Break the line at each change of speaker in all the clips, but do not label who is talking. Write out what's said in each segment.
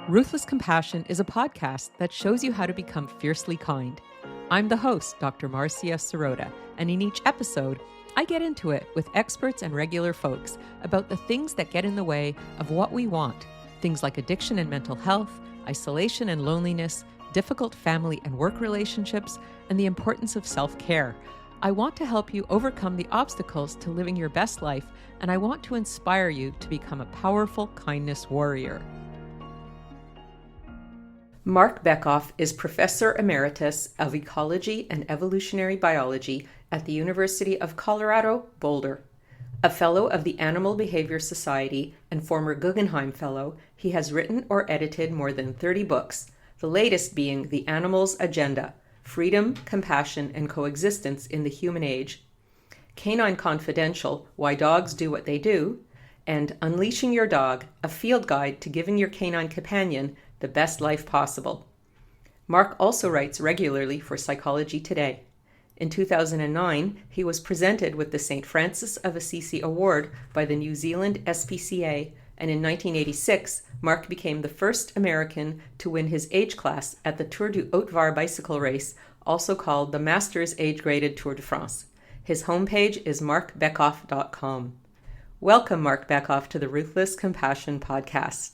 Ruthless Compassion is a podcast that shows you how to become fiercely kind. I'm the host, Dr. Marcia Sirota, and in each episode, I get into it with experts and regular folks about the things that get in the way of what we want. Things like addiction and mental health, isolation and loneliness, difficult family and work relationships, and the importance of self-care. I want to help you overcome the obstacles to living your best life, and I want to inspire you to become a powerful kindness warrior. Marc Bekoff is Professor Emeritus of Ecology and Evolutionary Biology at the University of Colorado, Boulder. A Fellow of the Animal Behavior Society and former Guggenheim Fellow, he has written or edited more than 30 books, the latest being The Animal's Agenda: Freedom, Compassion, and Coexistence in the Human Age, Canine Confidential: Why Dogs Do What They Do, and Unleashing Your Dog, a field guide to giving your canine companion the best life possible. Marc also writes regularly for Psychology Today. In 2009, he was presented with the St. Francis of Assisi Award by the New Zealand SPCA, and in 1986, Marc became the first American to win his age class at the Tour du Haut Var bicycle race, also called the Masters Age-Graded Tour de France. His homepage is marcbekoff.com. Welcome, Marc Bekoff, to the Ruthless Compassion podcast.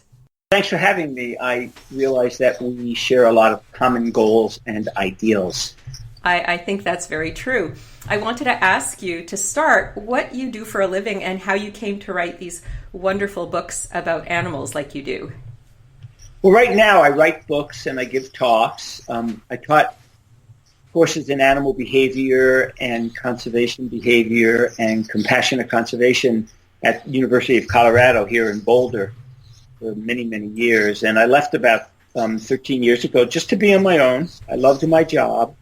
Thanks for having me. I realize that we share a lot of common goals and ideals.
I think that's very true. I wanted to ask you to start what you do for a living and how you came to write these wonderful books about animals like you do.
Well, right now I write books and I give talks. I taught courses in animal behavior and conservation behavior and compassionate conservation at the University of Colorado here in Boulder for many, many years. And I left about 13 years ago just to be on my own. I loved my job,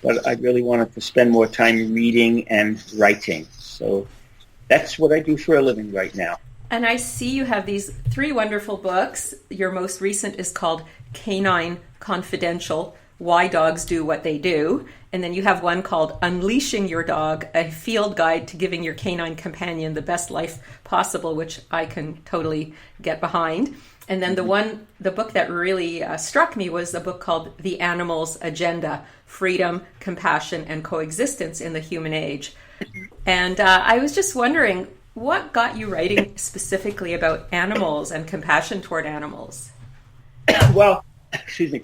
but I really wanted to spend more time reading and writing. So that's what I do for a living right now.
And I see you have these 3 wonderful books. Your most recent is called Canine Confidential: Why Dogs Do What They Do. And then you have one called Unleashing Your Dog, a field guide to giving your canine companion the best life possible, which I can totally get behind. And then the book that really struck me was a book called The Animal's Agenda: Freedom, Compassion, and Coexistence in the Human Age. And I was just wondering, what got you writing specifically about animals and compassion toward animals?
Well, excuse me.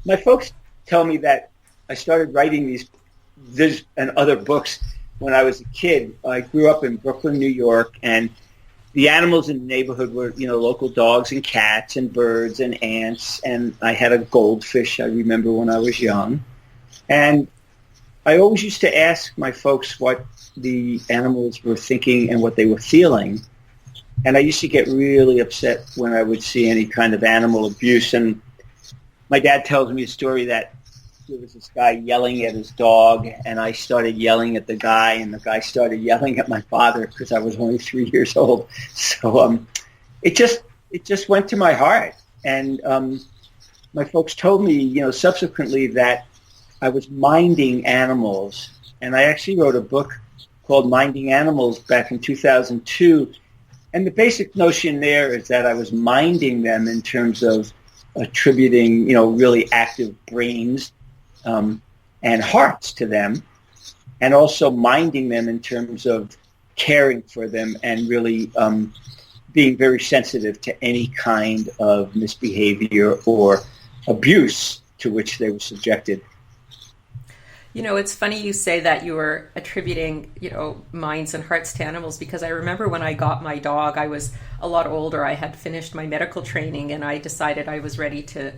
My folks tell me that I started writing these and other books when I was a kid. I grew up in Brooklyn, New York, and the animals in the neighborhood were, local dogs and cats and birds and ants. And I had a goldfish, I remember, when I was young. And I always used to ask my folks what the animals were thinking and what they were feeling. And I used to get really upset when I would see any kind of animal abuse. And my dad tells me a story that there was this guy yelling at his dog, and I started yelling at the guy, and the guy started yelling at my father because I was only 3 years old. So it just went to my heart. And my folks told me, subsequently that I was minding animals. And I actually wrote a book called Minding Animals back in 2002. And the basic notion there is that I was minding them in terms of attributing, really active brains and hearts to them, and also minding them in terms of caring for them and really being very sensitive to any kind of misbehavior or abuse to which they were subjected.
It's funny you say that you were attributing, minds and hearts to animals, because I remember when I got my dog, I was a lot older. I had finished my medical training, and I decided I was ready to,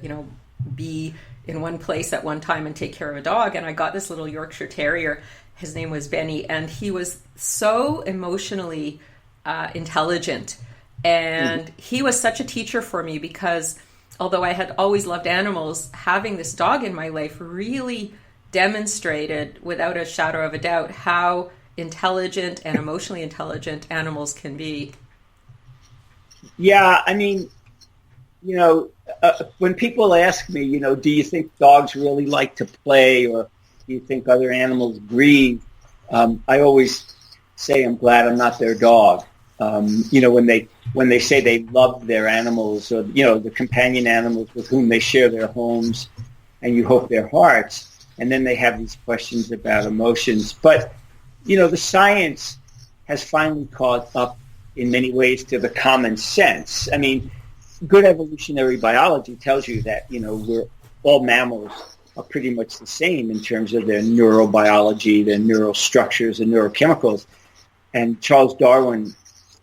be in one place at one time and take care of a dog. And I got this little Yorkshire Terrier. His name was Benny, and he was so emotionally intelligent. And he was such a teacher for me, because although I had always loved animals, having this dog in my life really demonstrated without a shadow of a doubt how intelligent and emotionally intelligent animals can be.
Yeah, I mean, when people ask me, do you think dogs really like to play, or do you think other animals grieve? I always say I'm glad I'm not their dog. When they say they love their animals, or the companion animals with whom they share their homes, and you hope their hearts, and then they have these questions about emotions. But the science has finally caught up in many ways to the common sense. I mean, good evolutionary biology tells you that we're all mammals are pretty much the same in terms of their neurobiology, their neural structures, and neurochemicals. And Charles Darwin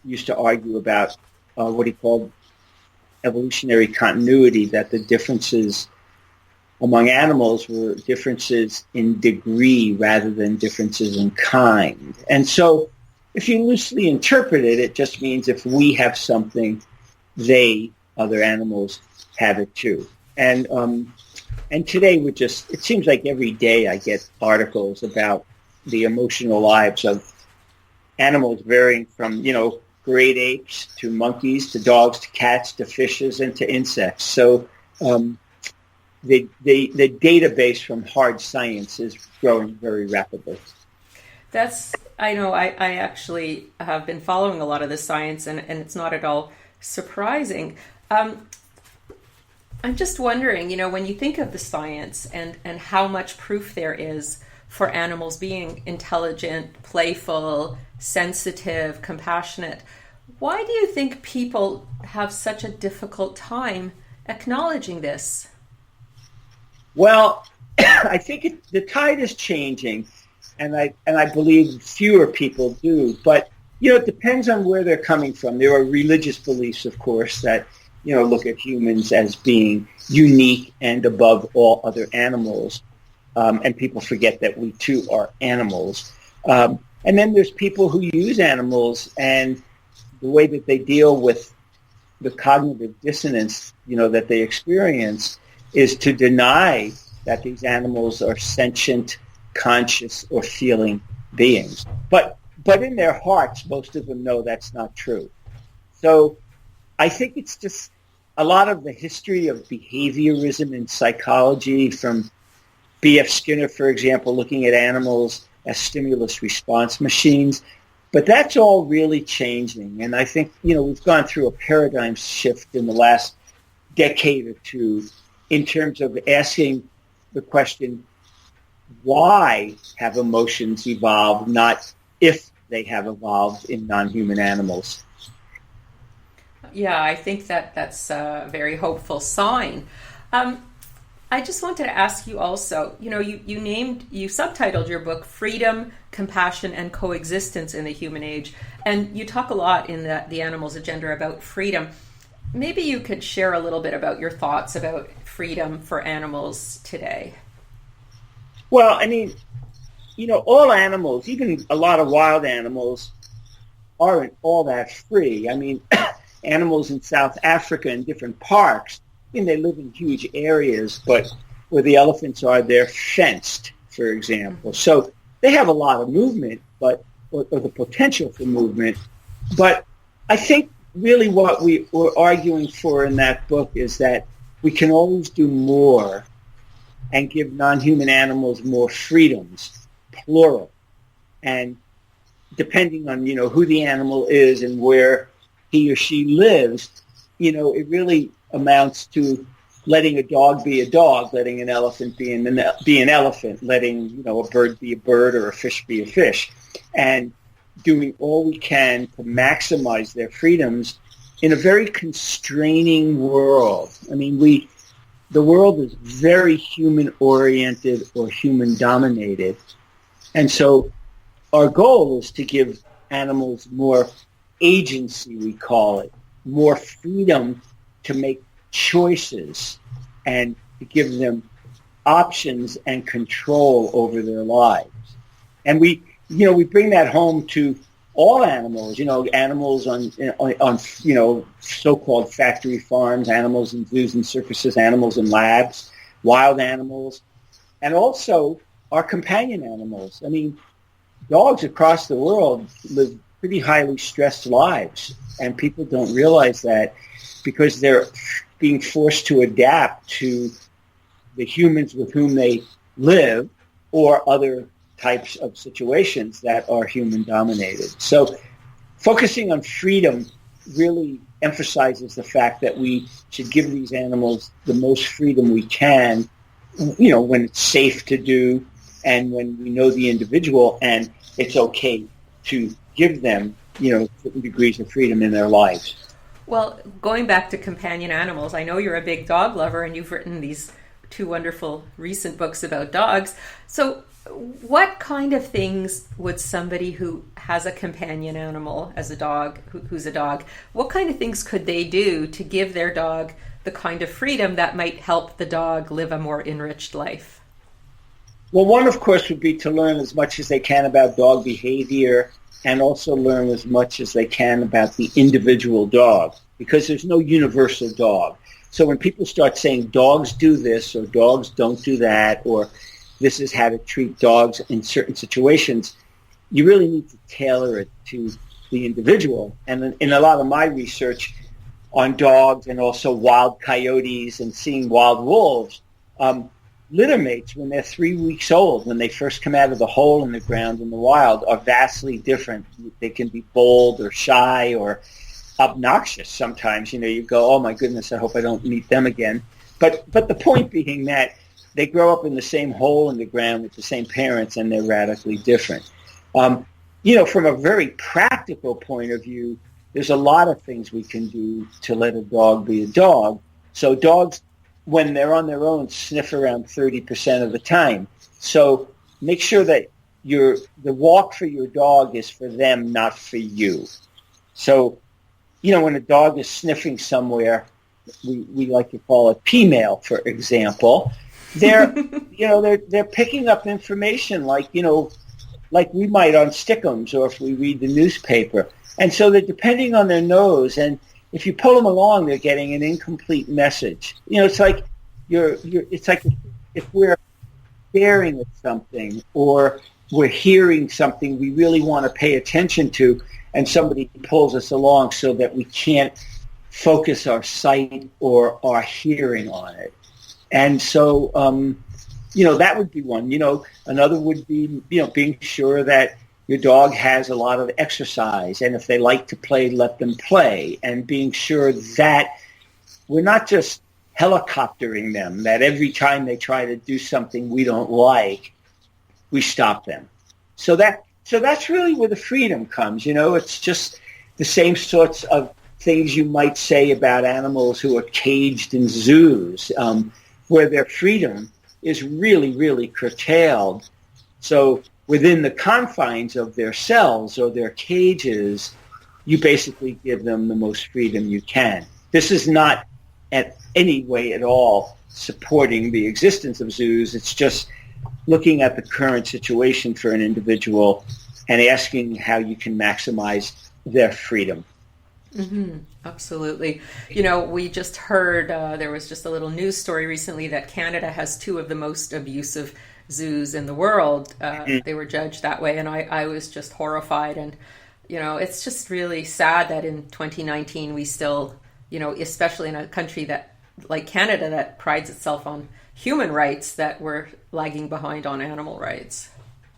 used to argue about what he called evolutionary continuity, that the differences among animals were differences in degree rather than differences in kind. And so if you loosely interpret it, it just means if we have something, other animals, have it too. And today it seems like every day I get articles about the emotional lives of animals varying from, great apes to monkeys to dogs to cats to fishes and to insects. So the database from hard science is growing very rapidly.
I know I actually have been following a lot of the science, and it's not at all surprising. I'm just wondering, when you think of the science and how much proof there is for animals being intelligent, playful, sensitive, compassionate, why do you think people have such a difficult time acknowledging this?
Well, I think the tide is changing, and I believe fewer people do. But it depends on where they're coming from. There are religious beliefs, of course, that look at humans as being unique and above all other animals, and people forget that we too are animals. And then there's people who use animals, and the way that they deal with the cognitive dissonance, that they experience, is to deny that these animals are sentient, conscious, or feeling beings. But in their hearts, most of them know that's not true. So I think it's just a lot of the history of behaviorism in psychology, from B.F. Skinner, for example, looking at animals as stimulus response machines. But that's all really changing. And I think, we've gone through a paradigm shift in the last decade or two in terms of asking the question, why have emotions evolved, not if they have evolved in non-human animals.
Yeah, I think that's a very hopeful sign. I just wanted to ask you also, you subtitled your book Freedom, Compassion, and Coexistence in the Human Age, and you talk a lot in the Animals Agenda about freedom. Maybe you could share a little bit about your thoughts about freedom for animals today.
Well, all animals, even a lot of wild animals, aren't all that free. Animals in South Africa in different parks, they live in huge areas, but where the elephants are, they're fenced, for example. So they have a lot of movement, or the potential for movement. But I think really what we were arguing for in that book is that we can always do more and give non-human animals more freedoms, plural. And depending on, who the animal is and where he or she lives, it really amounts to letting a dog be a dog, letting an elephant be an elephant, letting, a bird be a bird or a fish be a fish, and doing all we can to maximize their freedoms in a very constraining world. The world is very human-oriented or human-dominated. And so our goal is to give animals more agency, we call it, more freedom to make choices and to give them options and control over their lives. And we bring that home to all animals, animals on so-called factory farms, animals in zoos and circuses, animals in labs, wild animals, and also our companion animals. Dogs across the world live pretty highly stressed lives, and people don't realize that because they're being forced to adapt to the humans with whom they live or other types of situations that are human-dominated. So focusing on freedom really emphasizes the fact that we should give these animals the most freedom we can, when it's safe to do and when we know the individual and it's okay to give them, certain degrees of freedom in their lives.
Well, going back to companion animals, I know you're a big dog lover and you've written these 2 wonderful recent books about dogs. So what kind of things would somebody who has a companion animal as a dog, who's a dog, what kind of things could they do to give their dog the kind of freedom that might help the dog live a more enriched life?
Well, one, of course, would be to learn as much as they can about dog behavior and also learn as much as they can about the individual dog, because there's no universal dog. So when people start saying dogs do this or dogs don't do that or this is how to treat dogs in certain situations, you really need to tailor it to the individual. And in a lot of my research on dogs and also wild coyotes and seeing wild wolves, litter mates, when they're 3 weeks old, when they first come out of the hole in the ground in the wild, are vastly different. They can be bold or shy or obnoxious sometimes. You go, oh my goodness, I hope I don't meet them again. But the point being that they grow up in the same hole in the ground with the same parents, and they're radically different. From a very practical point of view, there's a lot of things we can do to let a dog be a dog. So dogs, when they're on their own, sniff around 30% of the time. So make sure that the walk for your dog is for them, not for you. So, when a dog is sniffing somewhere, we like to call it P-mail, for example. They're picking up information like we might on Stickums or if we read the newspaper. And so they're depending on their nose, and if you pull them along, they're getting an incomplete message. It's like it's like if we're staring at something or we're hearing something we really want to pay attention to, and somebody pulls us along so that we can't focus our sight or our hearing on it. And so, that would be one. Another would be, being sure that your dog has a lot of exercise, and if they like to play, let them play, and being sure that we're not just helicoptering them, that every time they try to do something we don't like, we stop them. So that's really where the freedom comes. It's just the same sorts of things you might say about animals who are caged in zoos, where their freedom is really, really curtailed. So within the confines of their cells or their cages, you basically give them the most freedom you can. This is not at any way at all supporting the existence of zoos. It's just looking at the current situation for an individual and asking how you can maximize their freedom.
Mm-hmm. Absolutely. We just heard, there was just a little news story recently that Canada has 2 of the most abusive zoos in the world. They were judged that way, and I was just horrified. And, it's just really sad that in 2019 we still, especially in a country that, like Canada, that prides itself on human rights, that we're lagging behind on animal rights.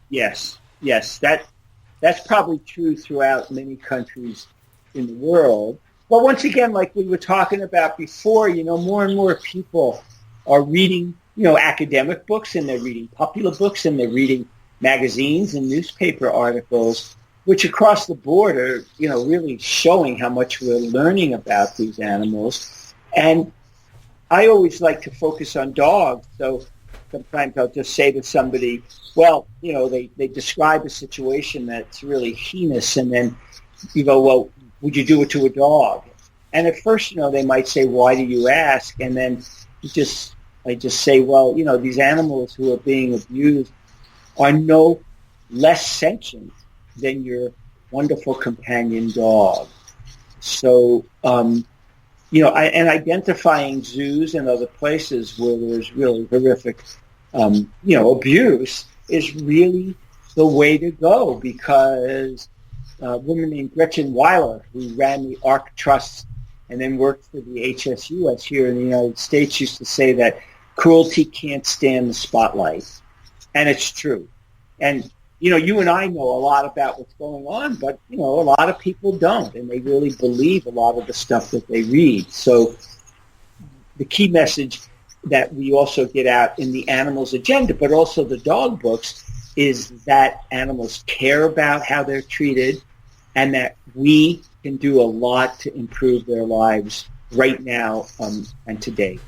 Yes. That's probably true throughout many countries in the world. But once again, like we were talking about before, more and more people are reading, academic books, and they're reading popular books, and they're reading magazines and newspaper articles, which across the board are, really showing how much we're learning about these animals. And I always like to focus on dogs. So sometimes I'll just say to somebody, well, they describe a situation that's really heinous, and then you go, well, would you do it to a dog? And at first, they might say, why do you ask? And then I just say, well, these animals who are being abused are no less sentient than your wonderful companion dog. So, and identifying zoos and other places where there's really horrific, abuse is really the way to go, because a woman named Gretchen Weiler, who ran the ARC Trust and then worked for the HSUS here in the United States, used to say that cruelty can't stand the spotlight. And it's true. And you and I know a lot about what's going on, but, a lot of people don't, and they really believe a lot of the stuff that they read. So the key message that we also get out in the animals agenda, but also the dog books, is that animals care about how they're treated and that we can do a lot to improve their lives right now and today.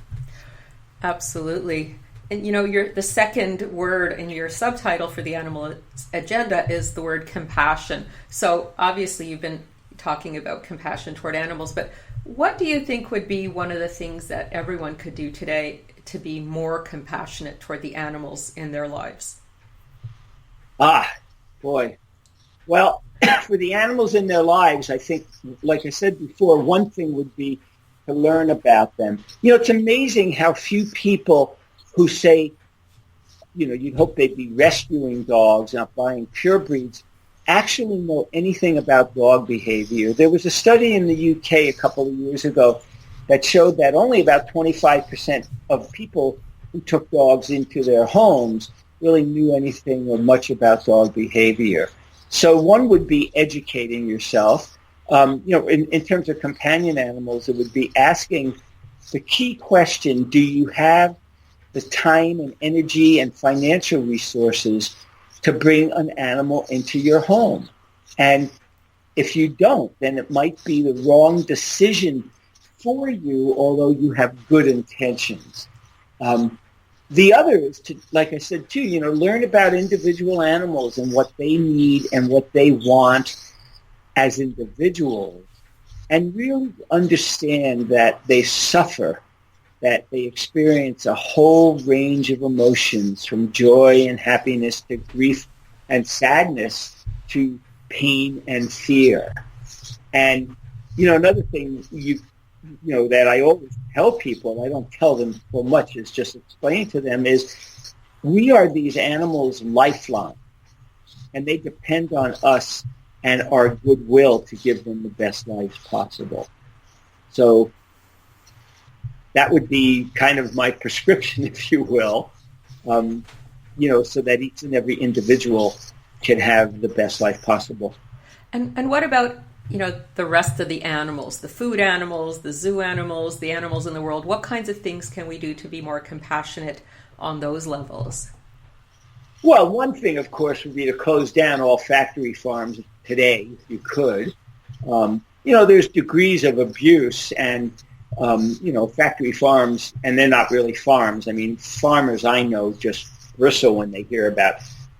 Absolutely. And the second word in your subtitle for the animal agenda is the word compassion. So obviously you've been talking about compassion toward animals, but what do you think would be one of the things that everyone could do today to be more compassionate toward the animals in their lives?
Boy. Well, for the animals in their lives, I think, like I said before, one thing would be to learn about them. It's amazing how few people who say, you'd hope they'd be rescuing dogs, not buying pure breeds, actually know anything about dog behavior. There was a study in the UK a couple of years ago that showed that only about 25% of people who took dogs into their homes really knew anything or much about dog behavior. So one would be educating yourself. In terms of companion animals, it would be asking the key question: do you have the time and energy and financial resources to bring an animal into your home? And if you don't, then it might be the wrong decision for you, although you have good intentions. The other is to, like I said too, learn about individual animals and what they need and what they want as individuals, and really understand that they suffer, that they experience a whole range of emotions, from joy and happiness to grief and sadness to pain and fear. And, another thing that I always tell people, I don't tell them so much, is just explain to them, is we are these animals' lifeline, and they depend on us and our goodwill to give them the best lives possible. So that would be kind of my prescription, if you will, so that each and every individual can have the best life possible.
And what about, the rest of the animals, the food animals, the zoo animals, the animals in the world? What kinds of things can we do to be more compassionate on those levels?
Well, one thing, of course, would be to close down all factory farms today, if you could. There's degrees of abuse, and factory farms, and they're not really farms. I mean, farmers I know just bristle when they hear about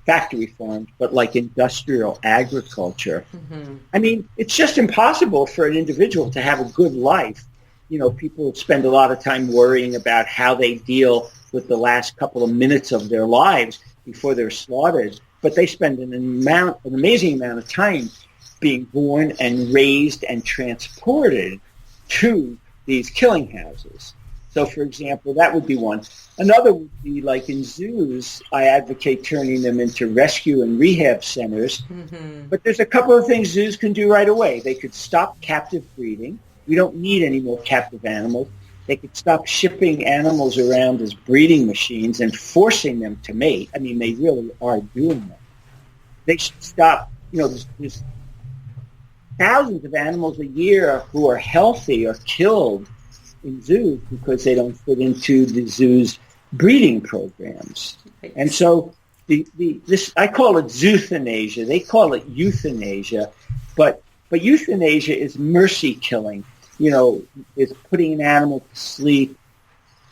factory farms, but like industrial agriculture. Mm-hmm. I mean, it's just impossible for an individual to have a good life. People spend a lot of time worrying about how they deal with the last couple of minutes of their lives before they're slaughtered, but they spend an amazing amount of time being born and raised and transported to these killing houses. So, for example, that would be one. Another would be, like in zoos, I advocate turning them into rescue and rehab centers. Mm-hmm. But there's a couple of things zoos can do right away. They could stop captive breeding. We don't need any more captive animals. They could stop shipping animals around as breeding machines and forcing them to mate. I mean, they really are doing that. They should stop, there's thousands of animals a year who are healthy are killed in zoos because they don't fit into the zoo's breeding programs. And so this, I call it zoothanasia. They call it euthanasia, but euthanasia is mercy killing. Is putting an animal to sleep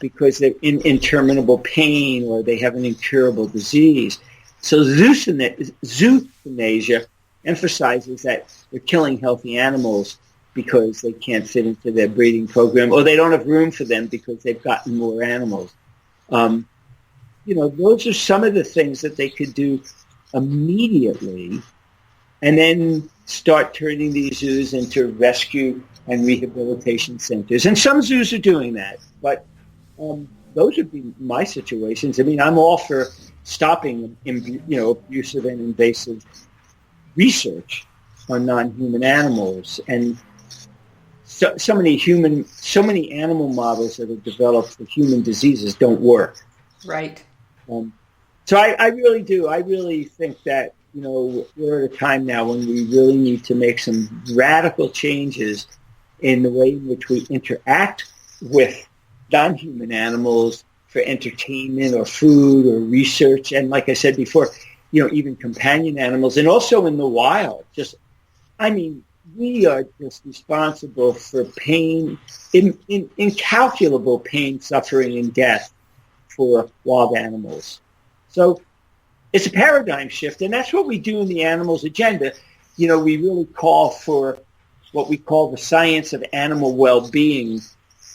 because they're in interminable pain or they have an incurable disease. So zoothanasia emphasizes that they're killing healthy animals because they can't fit into their breeding program, or they don't have room for them because they've gotten more animals. Those are some of the things that they could do immediately, and then start turning these zoos into rescue and rehabilitation centers. And some zoos are doing that, but those would be my situations. I mean, I'm all for stopping, abusive and invasive research on non-human animals, and so many animal models that are developed for human diseases don't work.
Right.
So I really do. I really think that we're at a time now when we really need to make some radical changes in the way in which we interact with non-human animals for entertainment or food or research. And like I said before, even companion animals, and also in the wild. We are just responsible for pain, incalculable pain, suffering, and death for wild animals. So it's a paradigm shift, and that's what we do in the Animals Agenda. We really call for what we call the science of animal well-being,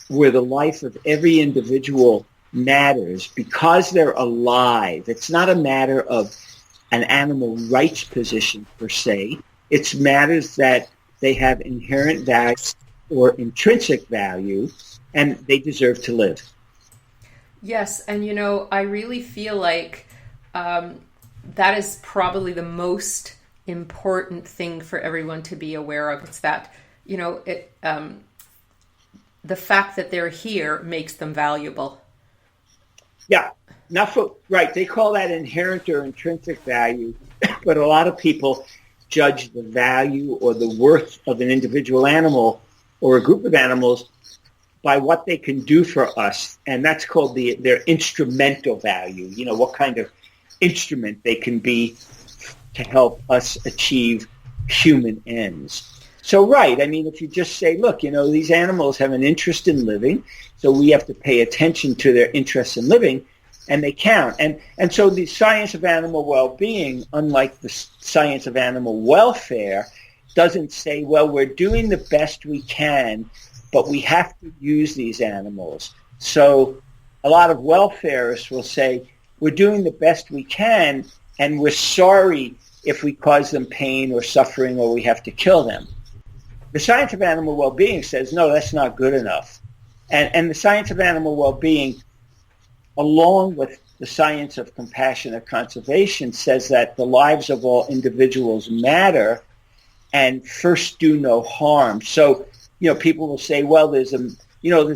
where the life of every individual matters because they're alive. It's not a matter of an animal rights position per se. It matters that they have inherent value or intrinsic value, and they deserve to live.
Yes, and I really feel like that is probably the most important thing for everyone to be aware of. It's that, the fact that they're here makes them valuable.
Yeah, right. They call that inherent or intrinsic value, but a lot of people judge the value or the worth of an individual animal or a group of animals by what they can do for us, and that's called their instrumental value. What kind of instrument they can be to help us achieve human ends. So, right, if you just say, look, these animals have an interest in living, so we have to pay attention to their interest in living, and they count. And so the science of animal well-being, unlike the science of animal welfare, doesn't say, well, we're doing the best we can, but we have to use these animals. So a lot of welfareists will say, we're doing the best we can, and we're sorry if we cause them pain or suffering or we have to kill them. The science of animal well-being says, no, that's not good enough. And the science of animal well-being, along with the science of compassionate conservation, says that the lives of all individuals matter and first do no harm. So, people will say, well, there's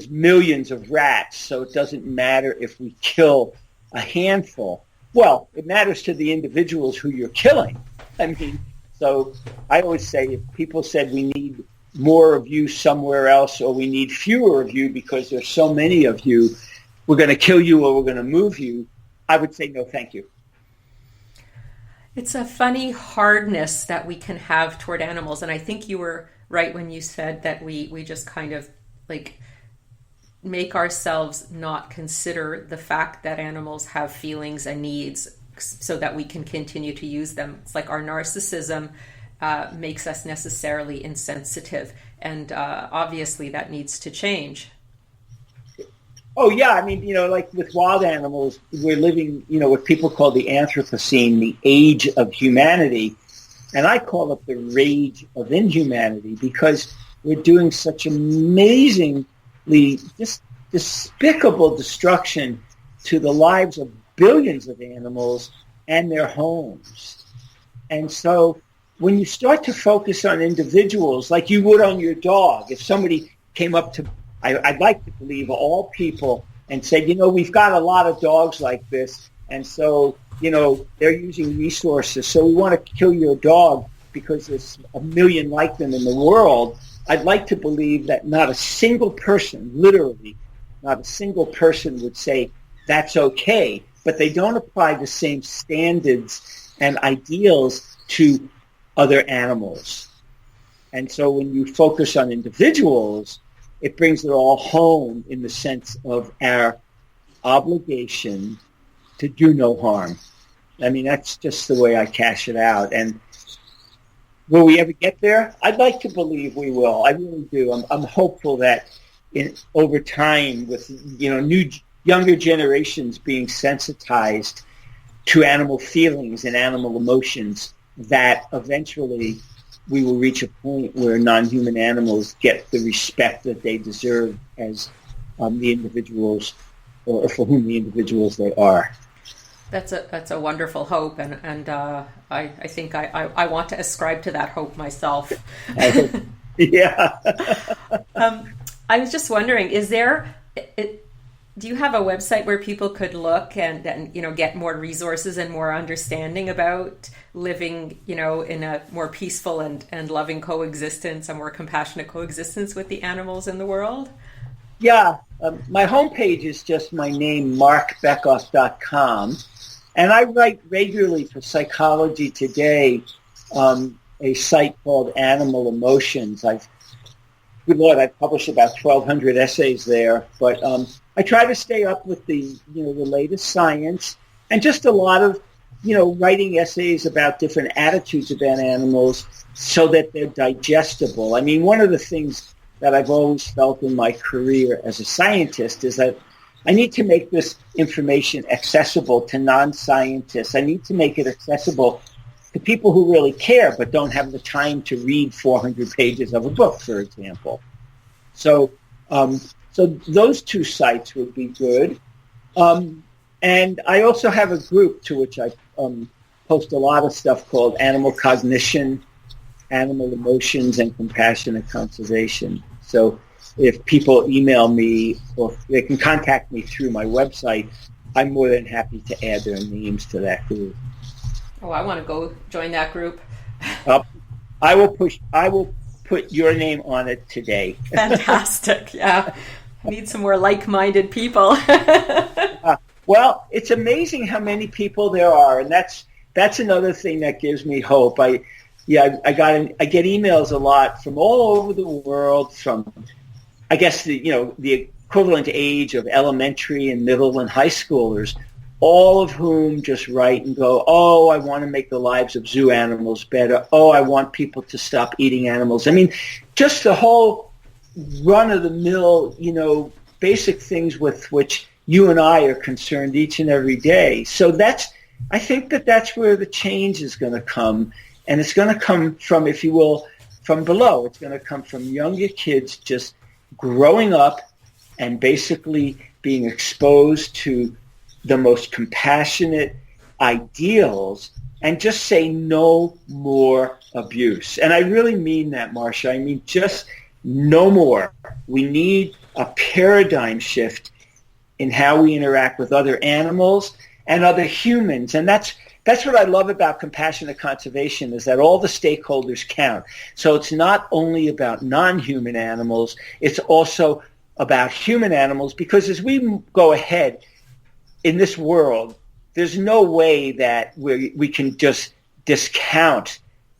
millions of rats, so it doesn't matter if we kill a handful. Well, it matters to the individuals who you're killing. So I always say, if people said we need more of you somewhere else or we need fewer of you because there's so many of you, we're going to kill you or we're going to move you, I would say no, thank you.
It's a funny hardness that we can have toward animals. And I think you were right when you said that we just kind of make ourselves not consider the fact that animals have feelings and needs so that we can continue to use them. It's like our narcissism makes us necessarily insensitive. And obviously that needs to change.
Oh, yeah. Like with wild animals, we're living, what people call the Anthropocene, the age of humanity. And I call it the rage of inhumanity because we're doing such amazingly just despicable destruction to the lives of billions of animals and their homes. And so when you start to focus on individuals like you would on your dog, if somebody came up to, I'd like to believe, all people and said, we've got a lot of dogs like this, and so, they're using resources, so we want to kill your dog because there's a million like them in the world, I'd like to believe that not a single person, literally, not a single person would say that's okay, but they don't apply the same standards and ideals to other animals. And so when you focus on individuals, it brings it all home in the sense of our obligation to do no harm. That's just the way I cash it out. And will we ever get there? I'd like to believe we will. I really do. I'm hopeful that over time, with younger generations being sensitized to animal feelings and animal emotions, that eventually we will reach a point where non-human animals get the respect that they deserve as the individuals, or for whom the individuals they are.
That's a wonderful hope, and I think I want to ascribe to that hope myself.
Yeah.
I was just wondering, is there Do you have a website where people could look and get more resources and more understanding about living, in a more peaceful and loving coexistence, a more compassionate coexistence with the animals in the world?
Yeah, my homepage is just my name, marcbekoff.com. And I write regularly for Psychology Today, a site called Animal Emotions. Good Lord, I've published about 1,200 essays there. But I try to stay up with the latest science and just a lot of, writing essays about different attitudes about animals so that they're digestible. I mean, one of the things that I've always felt in my career as a scientist is that I need to make this information accessible to non-scientists. I need to make it accessible to people who really care but don't have the time to read 400 pages of a book, for example. So those two sites would be good. And I also have a group to which I post a lot of stuff called Animal Cognition, Animal Emotions, and Compassionate Conservation. So if people email me or they can contact me through my website, I'm more than happy to add their names to that group.
Oh, I want to go join that group.
I will put your name on it today.
Fantastic. Yeah. I need some more like-minded people.
Well, it's amazing how many people there are, and that's another thing that gives me hope. I get emails a lot from all over the world, from I guess the equivalent age of elementary and middle and high schoolers, all of whom just write and go, oh, I want to make the lives of zoo animals better. Oh, I want people to stop eating animals. I mean, just the whole run-of-the-mill, basic things with which you and I are concerned each and every day. So I think that's where the change is going to come. And it's going to come from, if you will, from below. It's going to come from younger kids just growing up and basically being exposed to the most compassionate ideals and just say no more abuse. And I really mean that, Marcia. I mean just no more. We need a paradigm shift in how we interact with other animals and other humans. And that's what I love about compassionate conservation, is that all the stakeholders count. So it's not only about non-human animals, it's also about human animals, because as we go ahead in this world, there's no way that we can just discount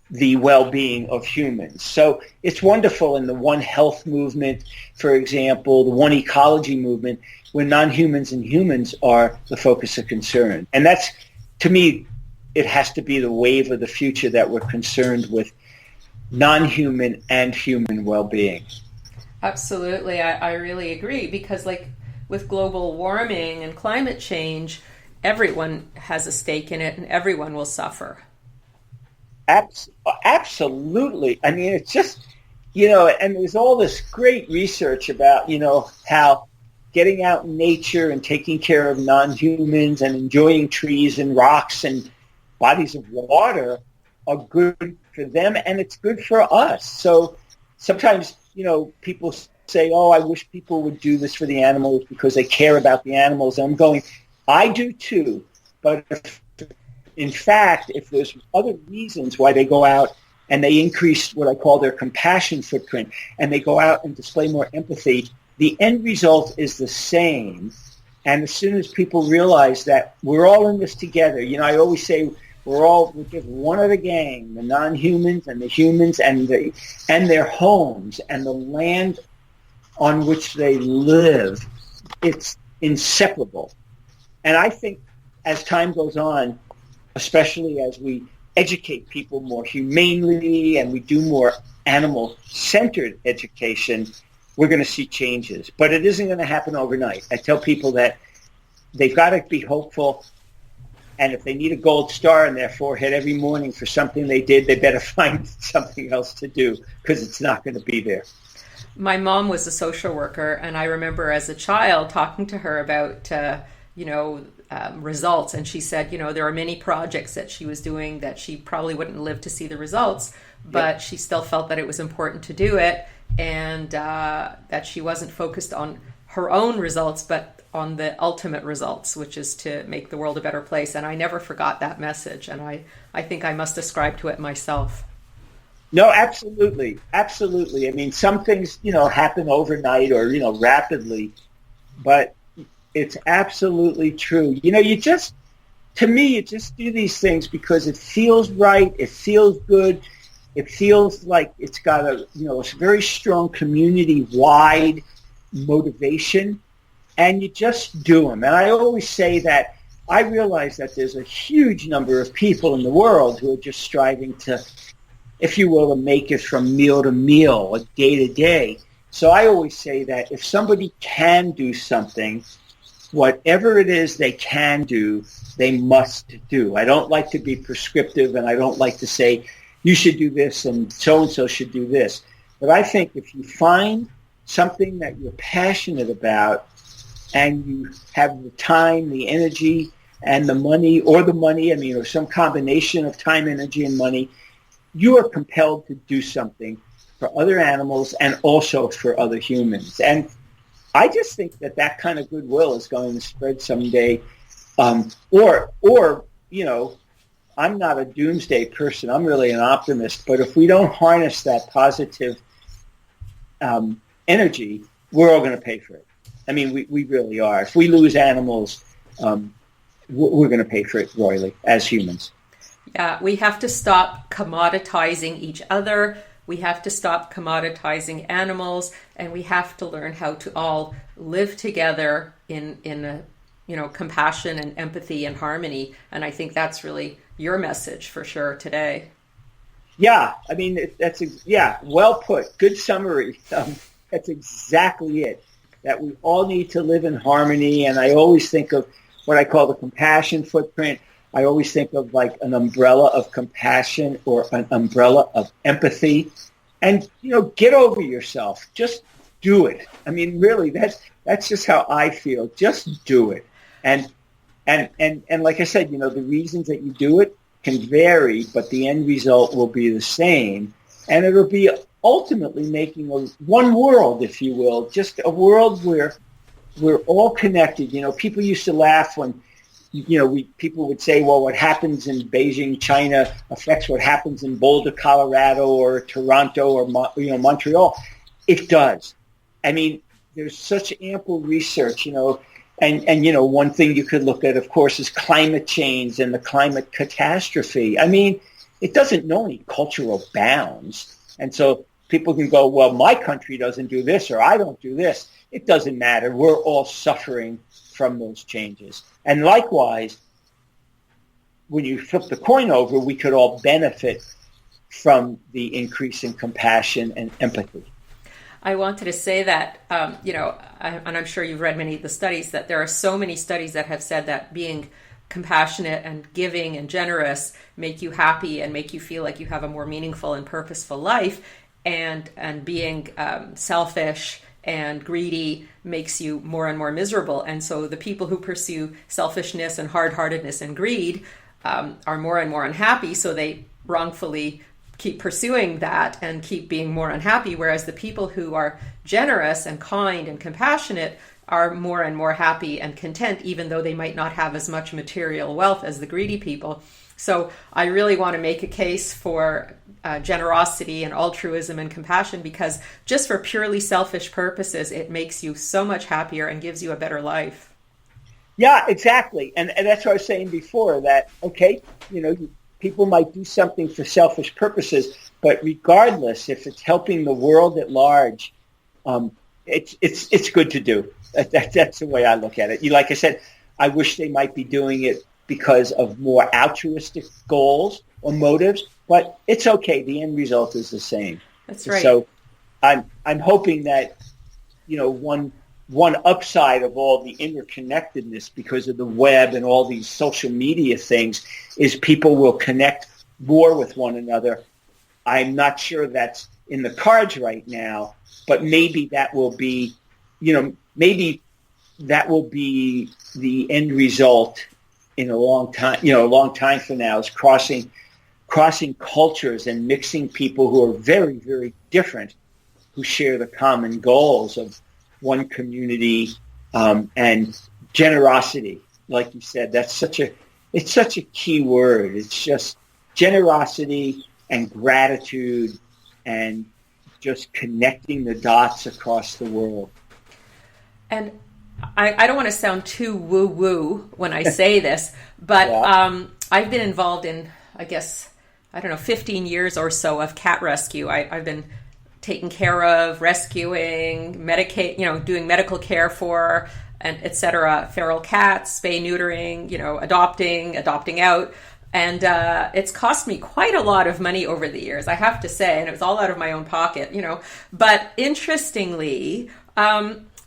the well-being of humans. So it's wonderful in the One Health movement, for example, the One Ecology movement, where non-humans and humans are the focus of concern. And that's, to me, it has to be the wave of the future, that we're concerned with non-human and human well-being.
Absolutely. I really agree, because with global warming and climate change, everyone has a stake in it and everyone will suffer.
Absolutely. I mean, it's just, and there's all this great research about, how getting out in nature and taking care of non-humans and enjoying trees and rocks and bodies of water are good for them, and it's good for us. So sometimes, people say, oh, I wish people would do this for the animals because they care about the animals. And I'm going, I do too. But in fact, if there's other reasons why they go out and they increase what I call their compassion footprint, and they go out and display more empathy, the end result is the same. And as soon as people realize that we're all in this together, I always say we're just one of the gang, the non-humans and the humans and their homes and the land on which they live. It's inseparable. And I think as time goes on, especially as we educate people more humanely and we do more animal-centered education, we're going to see changes. But it isn't going to happen overnight. I tell people that they've got to be hopeful, and if they need a gold star in their forehead every morning for something they did, they better find something else to do, because it's not going to be there.
My mom was a social worker, and I remember as a child talking to her about, results. And she said, there are many projects that she was doing that she probably wouldn't live to see the results, but she still felt that it was important to do it, and that she wasn't focused on her own results, but on the ultimate results, which is to make the world a better place. And I never forgot that message. And I think I must ascribe to it myself.
No, absolutely. Absolutely. I mean, some things, happen overnight or, rapidly, but it's absolutely true. To me, you just do these things because it feels right. It feels good. It feels like it's got a very strong community-wide motivation, and you just do them. And I always say that I realize that there's a huge number of people in the world who are just striving to, if you will, to make it from meal to meal or day to day. So I always say that if somebody can do something, whatever it is they can do, they must do. I don't like to be prescriptive, and I don't like to say, you should do this and so should do this. But I think if you find something that you're passionate about and you have the time, the energy, and the money, or some combination of time, energy, and money, you are compelled to do something for other animals and also for other humans. And I just think that kind of goodwill is going to spread someday. I'm not a doomsday person. I'm really an optimist. But if we don't harness that positive energy, we're all going to pay for it. I mean, we really are. If we lose animals, we're going to pay for it royally as humans.
Yeah, we have to stop commoditizing each other. We have to stop commoditizing animals, and we have to learn how to all live together in compassion and empathy and harmony. And I think that's really your message for sure today.
Yeah, I mean, well put. Good summary. That's exactly it. That we all need to live in harmony. And I always think of what I call the compassion footprint. I always think of like an umbrella of compassion or an umbrella of empathy. And, get over yourself. Just do it. I mean, really, that's just how I feel. Just do it. And like I said, the reasons that you do it can vary, but the end result will be the same. And it'll be ultimately making one world, if you will, just a world where we're all connected. People used to laugh when, people would say, well, what happens in Beijing, China affects what happens in Boulder, Colorado, or Toronto, or Montreal. It does. I mean, there's such ample research, and one thing you could look at, of course, is climate change and the climate catastrophe. I mean, it doesn't know any cultural bounds. And so people can go, well, my country doesn't do this or I don't do this. It doesn't matter. We're all suffering from those changes. And likewise, when you flip the coin over, we could all benefit from the increase in compassion and empathy.
I wanted to say that, and I'm sure you've read many of the studies, that there are so many studies that have said that being compassionate and giving and generous make you happy and make you feel like you have a more meaningful and purposeful life, and being selfish and greedy makes you more and more miserable. And so the people who pursue selfishness and hard-heartedness and greed are more and more unhappy, so they wrongfully keep pursuing that and keep being more unhappy, whereas the people who are generous and kind and compassionate are more and more happy and content, even though they might not have as much material wealth as the greedy people. So I really want to make a case for generosity and altruism and compassion, because just for purely selfish purposes, it makes you so much happier and gives you a better life.
Yeah, exactly. And that's what I was saying before, that, okay, people might do something for selfish purposes, but regardless, if it's helping the world at large, it's good to do. That's the way I look at it. Like I said, I wish they might be doing it because of more altruistic goals or motives, but it's okay. The end result is the same.
That's right.
So I'm hoping that, one upside of all the interconnectedness because of the web and all these social media things is people will connect more with one another. I'm not sure that's in the cards right now, but maybe that will be, maybe that will be the end result in a long time from now, is crossing cultures and mixing people who are very, very different, who share the common goals of one community and generosity. Like you said, it's such a key word. It's just generosity and gratitude and just connecting the dots across the world.
And I don't want to sound too woo-woo when I say this, but
Yeah.
I've been involved in, I guess, 15 years or so of cat rescue. I've been taking care of, rescuing, doing medical care for, and et cetera, feral cats, spay, neutering, adopting out. And it's cost me quite a lot of money over the years, I have to say, and it was all out of my own pocket, But interestingly,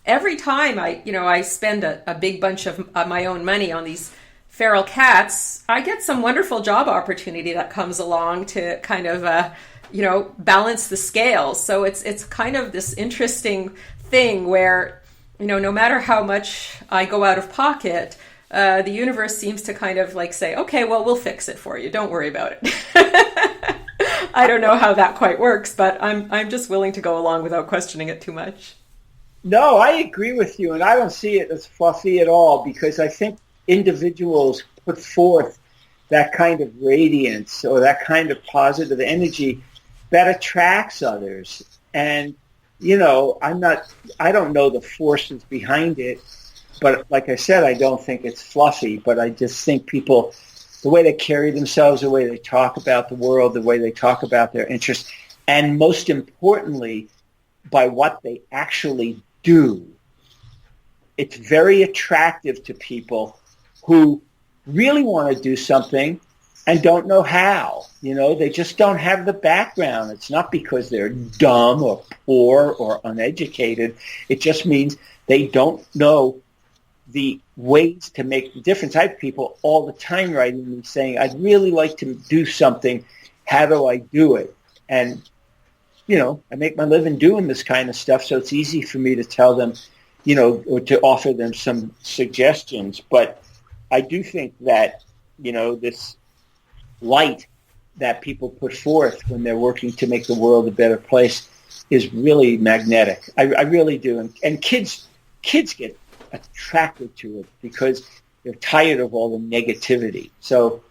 every time I spend a big bunch of my own money on these feral cats, I get some wonderful job opportunity that comes along to kind of, balance the scales. So it's kind of this interesting thing where, no matter how much I go out of pocket, the universe seems to kind of like say, okay, well, we'll fix it for you. Don't worry about it. I don't know how that quite works, but I'm just willing to go along without questioning it too much.
No, I agree with you, and I don't see it as fluffy at all, because I think individuals put forth that kind of radiance or that kind of positive energy that attracts others. And, I don't know the forces behind it, but like I said, I don't think it's fluffy, but I just think people, the way they carry themselves, the way they talk about the world, the way they talk about their interests, and most importantly, by what they actually do, it's very attractive to people who really want to do something and don't know how. They just don't have the background. It's not because they're dumb or poor or uneducated. It just means they don't know the ways to make the difference. I have people all the time writing me saying, I'd really like to do something. How do I do it? And, I make my living doing this kind of stuff, so it's easy for me to tell them, or to offer them some suggestions. But I do think that, this light that people put forth when they're working to make the world a better place is really magnetic. I really do. And kids get attracted to it because they're tired of all the negativity. So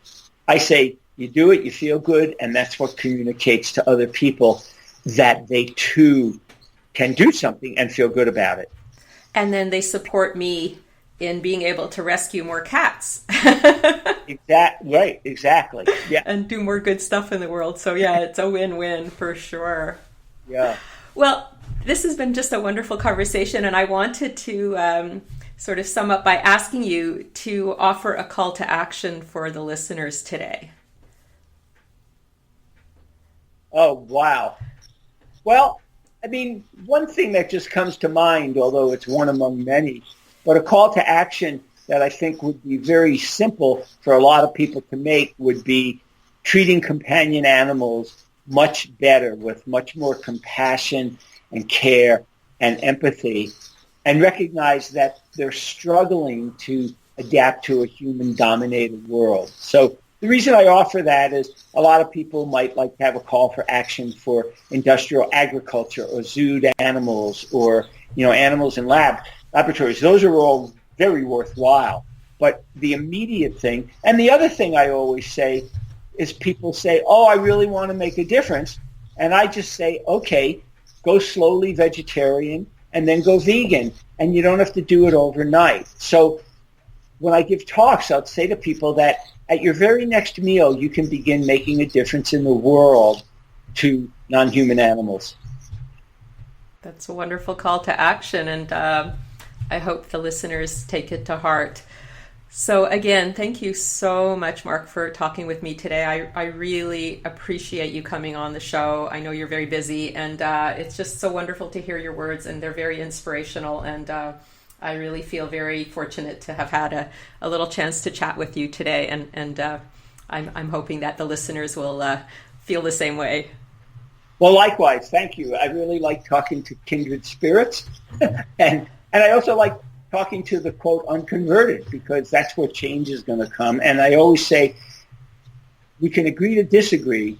I say, you do it, you feel good, and that's what communicates to other people that they too can do something and feel good about it.
And then they support me in being able to rescue more cats.
Right, exactly. Yeah.
And do more good stuff in the world. So yeah, it's a win-win for sure.
Yeah.
Well, this has been just a wonderful conversation, and I wanted to sort of sum up by asking you to offer a call to action for the listeners today.
Oh, wow. Well, one thing that just comes to mind, although it's one among many, but a call to action that I think would be very simple for a lot of people to make would be treating companion animals much better, with much more compassion and care and empathy, and recognize that they're struggling to adapt to a human-dominated world. So the reason I offer that is a lot of people might like to have a call for action for industrial agriculture or zooed animals or, animals in laboratories. Those are all very worthwhile. But the immediate thing, and the other thing I always say is people say, oh, I really want to make a difference. And I just say, okay, go slowly vegetarian and then go vegan. And you don't have to do it overnight. So when I give talks, I'll say to people that at your very next meal, you can begin making a difference in the world to non-human animals.
That's a wonderful call to action, and I hope the listeners take it to heart. So again, thank you so much, Marc, for talking with me today. I really appreciate you coming on the show. I know you're very busy, and it's just so wonderful to hear your words, and they're very inspirational, and I really feel very fortunate to have had a little chance to chat with you today, and I'm hoping that the listeners will feel the same way.
Well, likewise, thank you. I really like talking to kindred spirits, and I also like talking to the, quote, unconverted, because that's where change is going to come. And I always say, we can agree to disagree,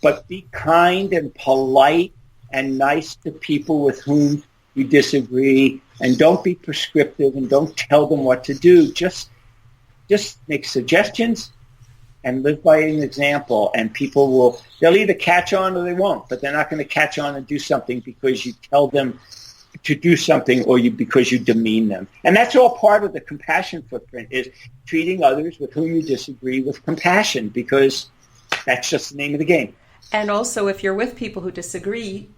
but be kind and polite and nice to people with whom you disagree, and don't be prescriptive and don't tell them what to do. Just make suggestions and live by an example, and they'll either catch on or they won't, but they're not going to catch on and do something because you tell them to do something or because you demean them. And that's all part of the compassion footprint, is treating others with whom you disagree with compassion, because that's just the name of the game.
And also, if you're with people who disagree,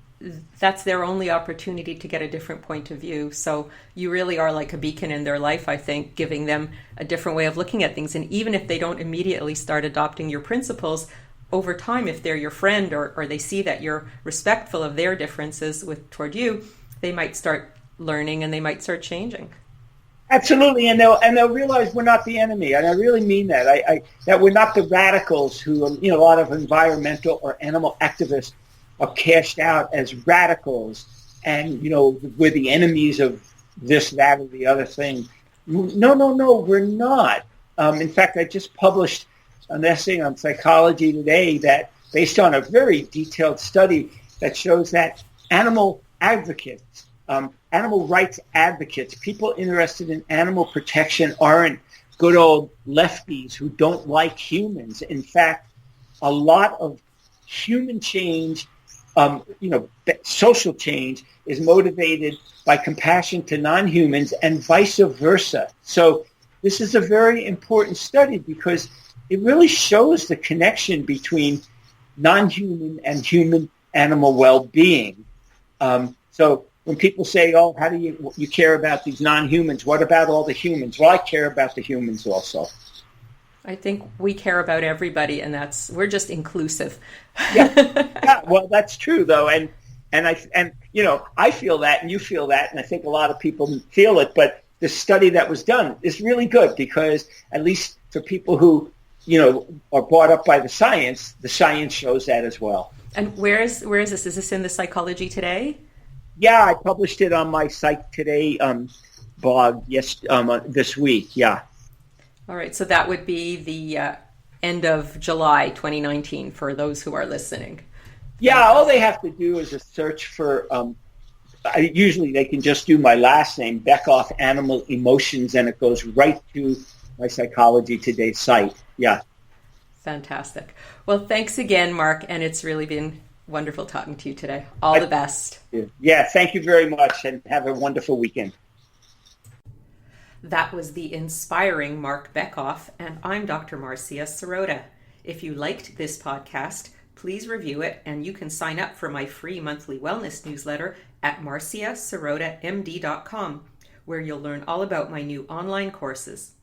that's their only opportunity to get a different point of view. So you really are like a beacon in their life, I think, giving them a different way of looking at things. And even if they don't immediately start adopting your principles, over time, if they're your friend or they see that you're respectful of their differences toward you, they might start learning and they might start changing.
Absolutely, and they'll realize we're not the enemy, and I really mean that. That we're not the radicals who, a lot of environmental or animal activists are cast out as radicals, and we're the enemies of this, that, or the other thing. No, we're not. In fact, I just published an essay on Psychology Today that, based on a very detailed study that shows that animal advocates, animal rights advocates, people interested in animal protection aren't good old lefties who don't like humans. In fact, a lot of human change, social change, is motivated by compassion to non-humans and vice versa. So this is a very important study because it really shows the connection between non-human and human animal well-being. So when people say, "Oh, how do you care about these non-humans? What about all the humans?" Well, I care about the humans also.
I think we care about everybody, and we're just inclusive.
Yeah. Well, that's true though, and I feel that, and you feel that, and I think a lot of people feel it. But the study that was done is really good because, at least for people who are brought up by the science shows that as well.
And where is this? Is this in the Psychology Today?
Yeah, I published it on my Psych Today blog this week. Yeah.
All right, so that would be the end of July 2019 for those who are listening.
Yeah, all they have to do is a search for, usually they can just do my last name, Bekoff Animal Emotions, and it goes right to my Psychology Today site. Yeah.
Fantastic. Well, thanks again, Marc, and it's really been wonderful talking to you today. All the best.
Yeah, thank you very much, and have a wonderful weekend.
That was the inspiring Marc Bekoff, and I'm Dr. Marcia Sirota. If you liked this podcast, please review it, and you can sign up for my free monthly wellness newsletter at marciasirotamd.com, where you'll learn all about my new online courses.